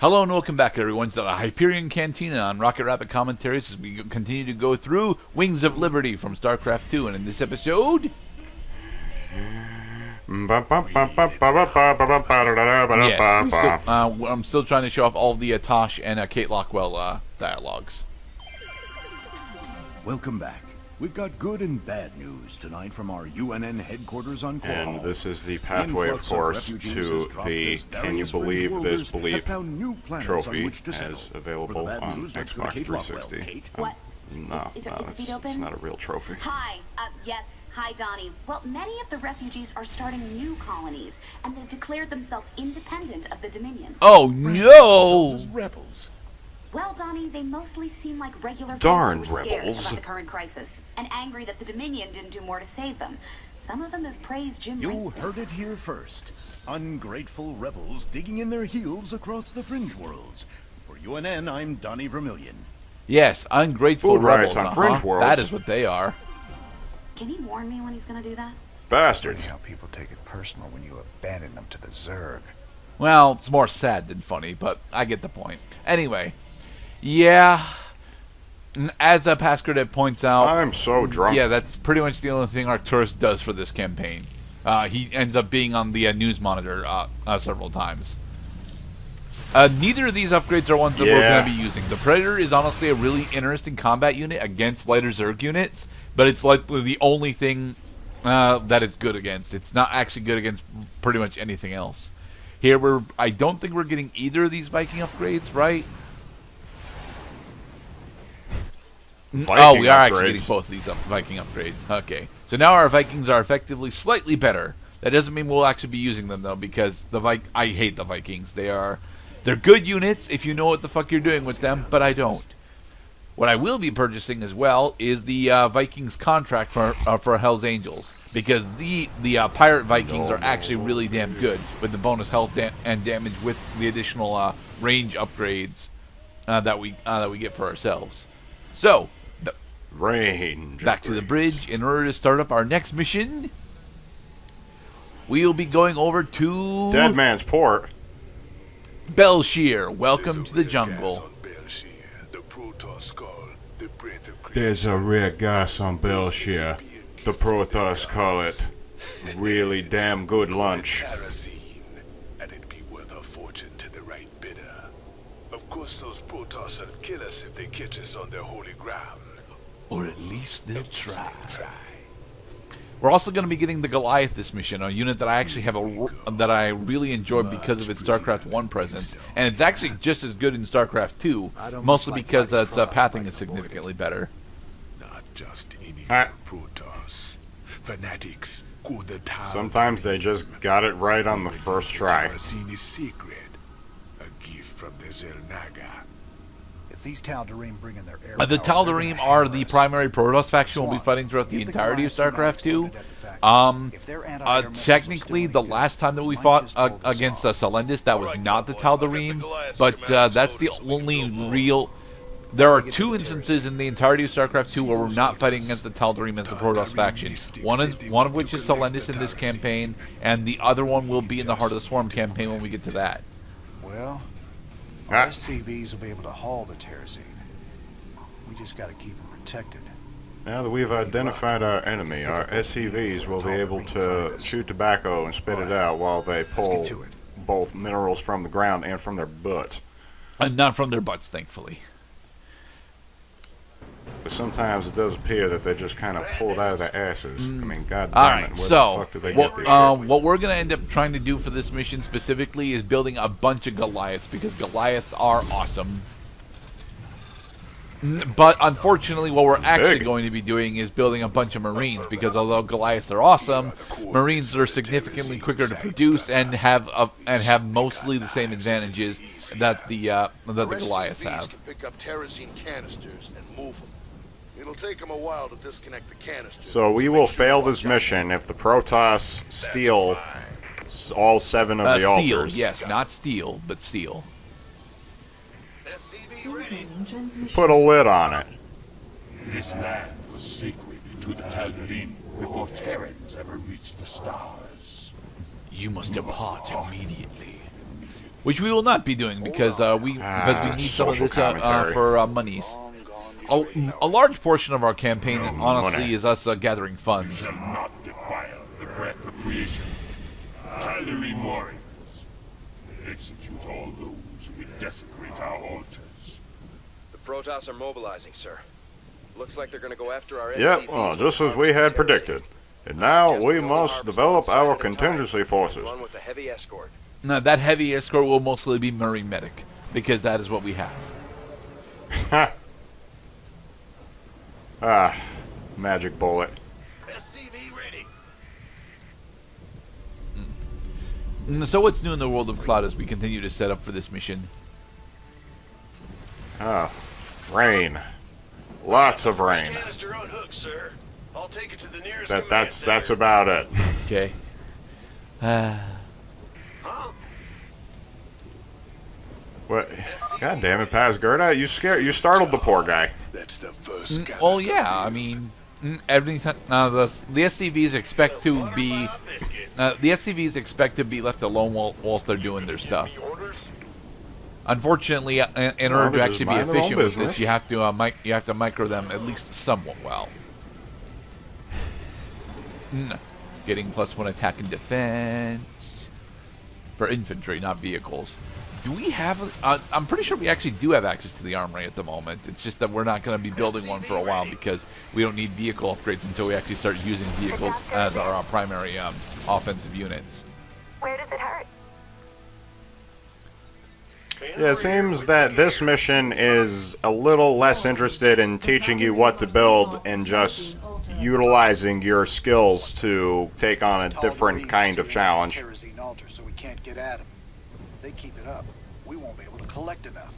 Hello and welcome back, everyone, to the Hyperion Cantina on Rocket Rapid Commentaries as we continue to go through Wings of Liberty from StarCraft 2. And in this episode... Yes, I'm still trying to show off all of the Tosh and Kate Lockwell dialogues. Welcome back. We've got good and bad news tonight from our UNN headquarters on Qual. And this is the pathway, of course, to the Can You Believe This Believe trophy as available on Xbox 360. What? No, it's not a real trophy. Hi, yes, hi Donnie. Well, many of the refugees are starting new colonies, and they've declared themselves independent of the Dominion. Oh no! Rebels. Well, Donnie, they mostly seem like regular Darn people who are scared rebels. about the current crisis, and angry that the Dominion didn't do more to save them. Some of them have praised Jim You Rainbow. heard it here first. Ungrateful rebels digging in their heels across the fringe worlds. For UNN, I'm Donnie Vermillion. Yes, ungrateful Food rebels, riots on Fringe Worlds. That is what they are. Can he warn me when he's gonna do that? Bastards. How people take it personal when you abandon them to the Zerg. Well, it's more sad than funny, but I get the point. Anyway, yeah, as Pascradette points out... I'm so drunk. Yeah, that's pretty much the only thing Arcturus does for this campaign. He ends up being on the news monitor several times. Neither of these upgrades are ones that we're going to be using. The Predator is honestly a really interesting combat unit against lighter Zerg units, but it's likely the only thing that it's good against. It's not actually good against pretty much anything else. Here, I don't think we're getting either of these Viking upgrades, right? Viking we are upgrades. actually getting both of these Viking upgrades. Okay. So now our Vikings are effectively slightly better. That doesn't mean we'll actually be using them, though, because I hate the Vikings. They're good units if you know what the fuck you're doing with them, but I don't. What I will be purchasing as well is the Vikings contract for Hell's Angels, because the Pirate Vikings are actually really damn good with the bonus health and damage with the additional range upgrades that we get for ourselves. So, back to the bridge. In order to start up our next mission, we'll be going over to Dead Man's Port. Belshir. Welcome to the jungle. There's a rare gas on Belshir. The Protoss call it really damn good lunch. Terrazine, and it'd be worth a fortune to the right bidder. Of course, those Protoss will kill us if they catch us on their holy ground. Or at least they'll try. Try. We're also going to be getting the Goliath this mission, a unit that I actually have that I really enjoyed because of its StarCraft 1 presence, and it's actually just as good in StarCraft 2, mostly because its pathing is significantly better. Not just any Protoss. Fanatics call the town. Sometimes they just got it right on the first try. Terrazine is secret. A gift from the Zelnaga. If these Tal'Darim bring in their air The power, Tal'Darim are the primary Protoss faction we'll be fighting throughout the entirety of StarCraft 2. Technically, the last time that we fought against Selendis, that was not the Tal'Darim, but that's the only real... There are two instances in the entirety of StarCraft 2 where we're not fighting against the Tal'Darim as the Protoss faction. One of which is Selendis in this campaign, and the other one will be in the Heart of the Swarm campaign when we get to that. Well, our SCVs will be able to haul the Terrazine. We just got to keep them protected. Now that we've identified our enemy, our SCVs will be able to chew tobacco and spit it out while they pull both minerals from the ground and from their butts. And not from their butts, thankfully. But sometimes it does appear that they just kind of pulled out of their asses. I mean, god damn Alright, it, where so the fuck do they get this shit? what we're going to end up trying to do for this mission specifically is building a bunch of Goliaths, because Goliaths are awesome. But unfortunately, what we're actually going to be doing is building a bunch of Marines, because although Goliaths are awesome, Marines are significantly quicker to produce and have mostly the same advantages that the Goliaths have. Can pick up Terrazine canisters and move them. It'll take them a while to disconnect the canisters. So we will fail this mission if the Protoss steal all 7 of the Seal, altars. yes, not steal, but seal. Put a lid on it. This land was sacred to the Tal'Darim before Terrans ever reached the stars. You must depart immediately. which we will not be doing because we need some of social this commentary. for monies. A large portion of our campaign, honestly, money. is us gathering funds. Not defile the breath of creation. Gallery warriors. Execute all those who would desecrate our altars. The Protoss are mobilizing, sir. Looks like they're gonna go after our Yep, SCVs well, with just as arms we and had terraces. predicted. And now we must develop our contingency forces. Run with a heavy escort. Now, that heavy escort will mostly be Marine Medic, because that is what we have. Ah, magic bullet. So what's new in the world of Cloud as we continue to set up for this mission? Ah, rain. Lots of rain. Canister on hook, sir. I'll take it to the nearest That's about it. Okay. What? God damn it, Paz Gerda, you startled the poor guy. That's the first kind Well, of stuff yeah, you I mean, every time the SCVs expect to be left alone whilst they're doing their stuff. Unfortunately, in order to they actually just be mind their own efficient with business. this, you have to micro them at least somewhat well. Getting +1 attack and defense for infantry, not vehicles. Do we have? I'm pretty sure we actually do have access to the armory at the moment. It's just that we're not going to be building one for a while because we don't need vehicle upgrades until we actually start using vehicles as our primary offensive units. Where does it hurt? Yeah, it seems that this mission is a little less interested in teaching you what to build and just utilizing your skills to take on a different kind of challenge. Terrazine altar, so we can't get at them. If they keep it up, we won't be able to collect enough.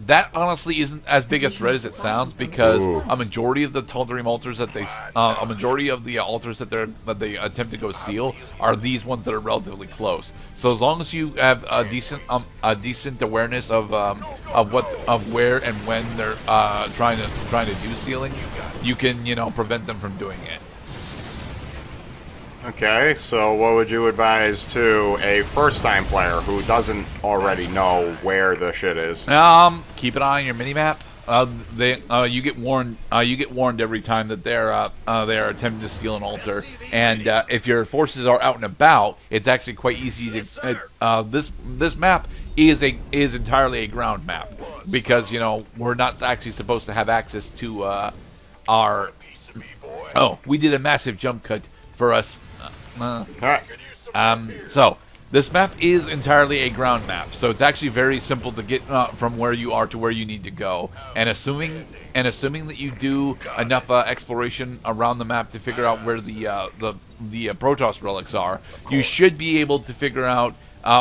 That honestly isn't as big a threat as it sounds because Ooh. a majority of the Tal'Darim altars that the altars that they attempt to go seal are these ones that are relatively close. So as long as you have a decent awareness of where and when they're trying to do sealings, you can prevent them from doing it. Okay, so what would you advise to a first-time player who doesn't already know where the shit is? Keep an eye on your minimap. You get warned. You get warned every time that they are attempting to steal an altar. And if your forces are out and about, it's actually quite easy to. This map is entirely a ground map because we're not actually supposed to have access to our. Oh, we did a massive jump cut for us. So this map is entirely a ground map, so it's actually very simple to get from where you are to where you need to go. And assuming that you do enough exploration around the map to figure out where the Protoss relics are, you should be able to figure out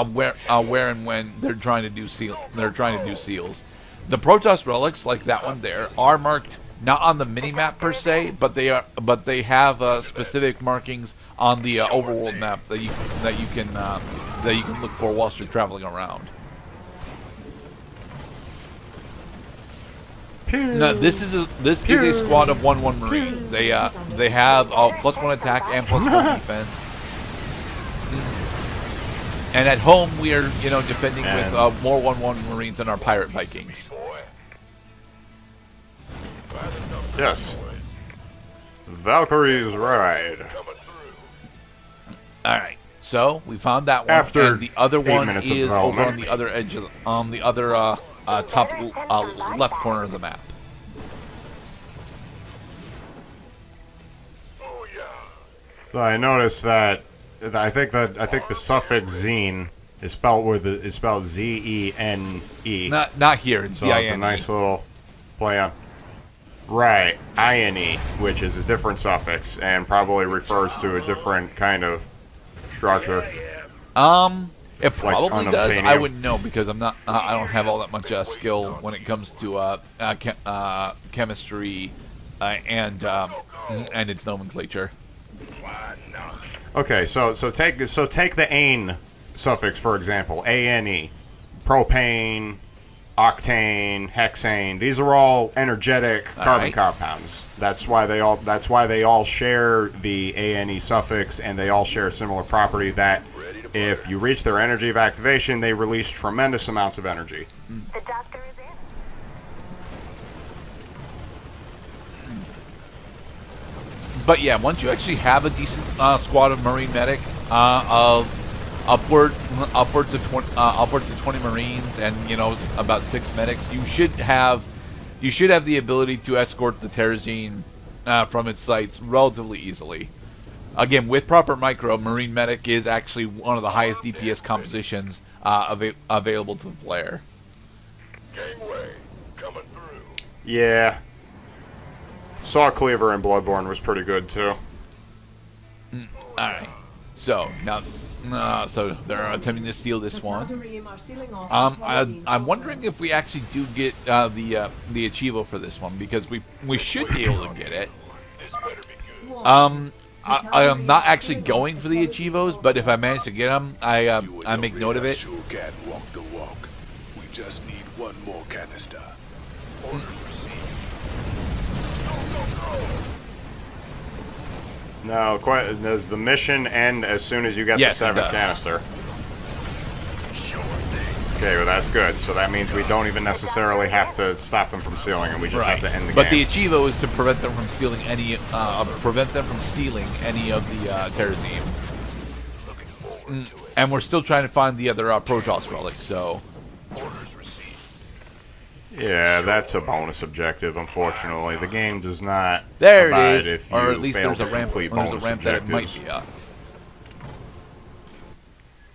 where and when they're trying to do seals. The Protoss relics, like that one there, are marked not on the mini-map per se, but they have specific markings on the overworld map that you can look for whilst you're traveling around. Now, this is a squad of 1/1 Marines. They have +1 attack and +1 defense. And at home we are defending with more 1/1 Marines than our pirate Vikings. Yes. Valkyrie's Ride. All right, so we found that one. After and the other 8 one minutes of is over development. on the other edge, on the other top left corner of the map. So I noticed that I think the suffix zine is spelled Z-E-N-E. Not here. It's So the it's a nice little play on. Right, INE, which is a different suffix and probably refers to a different kind of structure. It probably does. I unobtainium. wouldn't know because I'm not. I don't have all that much skill when it comes to chemistry and its nomenclature. Okay, so take the ane suffix for example, ANE, propane, octane, hexane. These are all energetic carbon compounds. That's why they all share the ANE suffix, and they all share a similar property that If you reach their energy of activation, they release tremendous amounts of energy. The doctor is in. But yeah, once you actually have a decent squad of Marine medic of upwards of 20 Marines and about 6 medics, you should have the ability to escort the Terrazine from its sites relatively easily. Again, with proper micro, Marine medic is actually one of the highest DPS compositions available to the player. Gangway, coming through. Yeah. Saw Cleaver in Bloodborne was pretty good too. Alright. So, now, so they're attempting to steal this one. I'm wondering if we actually do get the Achievo for this one, because we should be able to get it. I am not actually going for the Achievos, but if I manage to get them, I make note of it. Sure can walk the walk. We just need one more canister. No, does the mission end as soon as you get Yes, the it 7th does. canister? Okay, well that's good. So that means we don't even necessarily have to stop them from stealing, and we just have to end the But game. the Achievo is to prevent them from stealing any, stealing any of the Terrazine. And we're still trying to find the other Protoss relic. So Yeah, that's a bonus objective. Unfortunately, the game does not. there abide it is, if or you at least fail there's a to ramp. complete There's a bonus ramp that it might objectives. be up.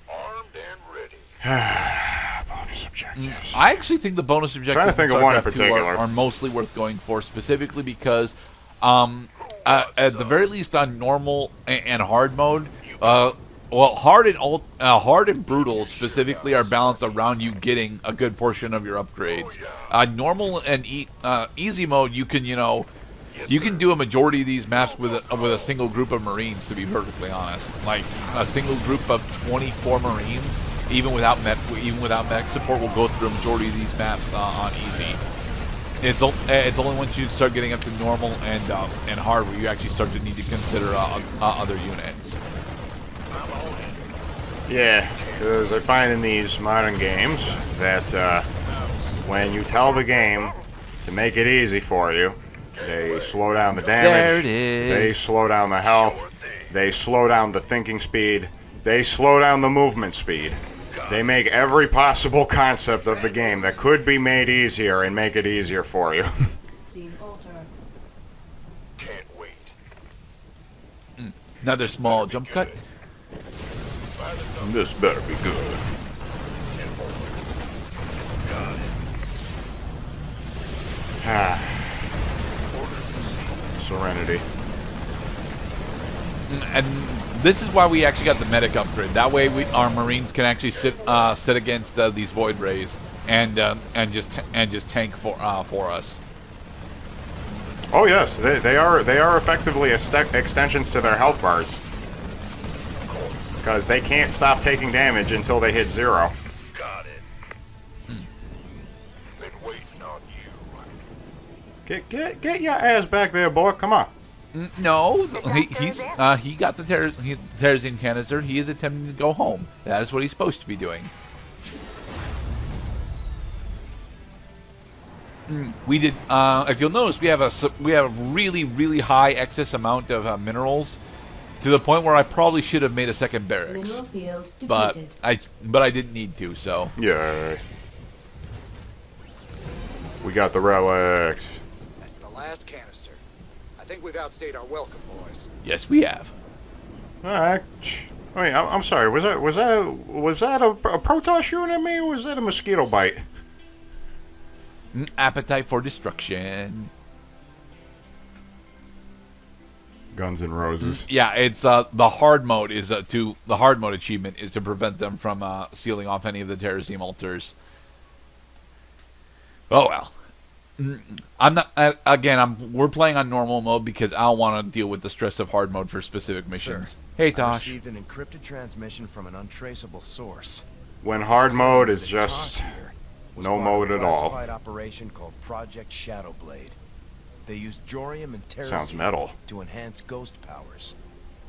Armed and ready. Bonus objectives. I actually think the bonus objectives Trying to think of one in StarCraft 2 particular. are mostly worth going for, specifically because, at the very least on normal and hard mode, hard and brutal specifically are balanced around you getting a good portion of your upgrades. Normal and easy mode, you can do a majority of these maps with a single group of Marines. To be perfectly honest, like a single group of 24 Marines. Even without mech support, will go through a majority of these maps on easy. It's only once you start getting up to normal and hard where you actually start to need to consider other units. Yeah, because I find in these modern games that when you tell the game to make it easy for you, they slow down the damage. There it is. They slow down the health. They slow down the thinking speed. They slow down the movement speed. They make every possible concept of the game that could be made easier and make it easier for you. Can't wait. Another small jump cut. This better be good. Serenity. And this is why we actually got the medic upgrade. That way, our Marines can actually sit against these Void Rays and just tank for us. Oh yes, they are effectively extensions to their health bars, because they can't stop taking damage until they hit 0. Got it. Been waiting on you. Get your ass back there, boy. Come on. No, he got the Terrazine canister. He is attempting to go home. That is what he's supposed to be doing. We did. If you'll notice, we have a really high excess amount of minerals, to the point where I probably should have made a second barracks, but I didn't need to. So Yay. We got the relics. That's the last canister. I think we've outstayed our welcome, boys. yes, we have. Wait, I'm sorry. Was that a Protoss shooting at me, or was that a mosquito bite? Appetite for destruction. Guns and Roses. Yeah, it's the hard mode is the hard mode achievement is to prevent them from sealing off any of the Terrazine altars. Oh well. I'm not. We're playing on normal mode because I don't want to deal with the stress of hard mode for specific missions. Sir, Hey, I Tosh. received an encrypted transmission from an untraceable source. When hard mode is Tosh just here was no part of mode a at all. classified operation called Project Shadowblade. They used Jorium and Terrazine Sounds metal. to enhance ghost powers.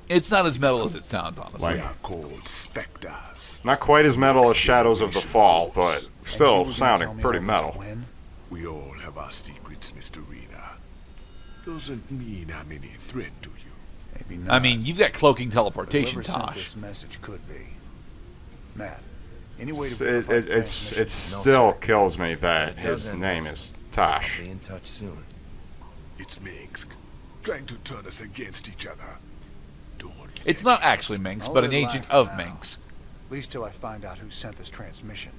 It's not as metal as it sounds, honestly. They are called specters. Not quite as metal as Shadows of the Fall, but still sounding pretty metal. We all have our secrets, Mr. Rena. Doesn't mean I'm any threat to you. Maybe not. I mean, you've got cloaking teleportation, Whoever sent Tosh. this message could be. Matt, any way It to verify the transmission? still kills me that his name is Tosh. Be in touch soon. It's Minsk, trying to turn us against each other. Don't It's not actually Minx, but an agent of Minx. At least till I find out who sent this transmission.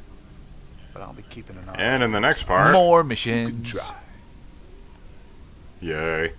But I'll be keeping an eye. And in the next part, More missions. try. yay.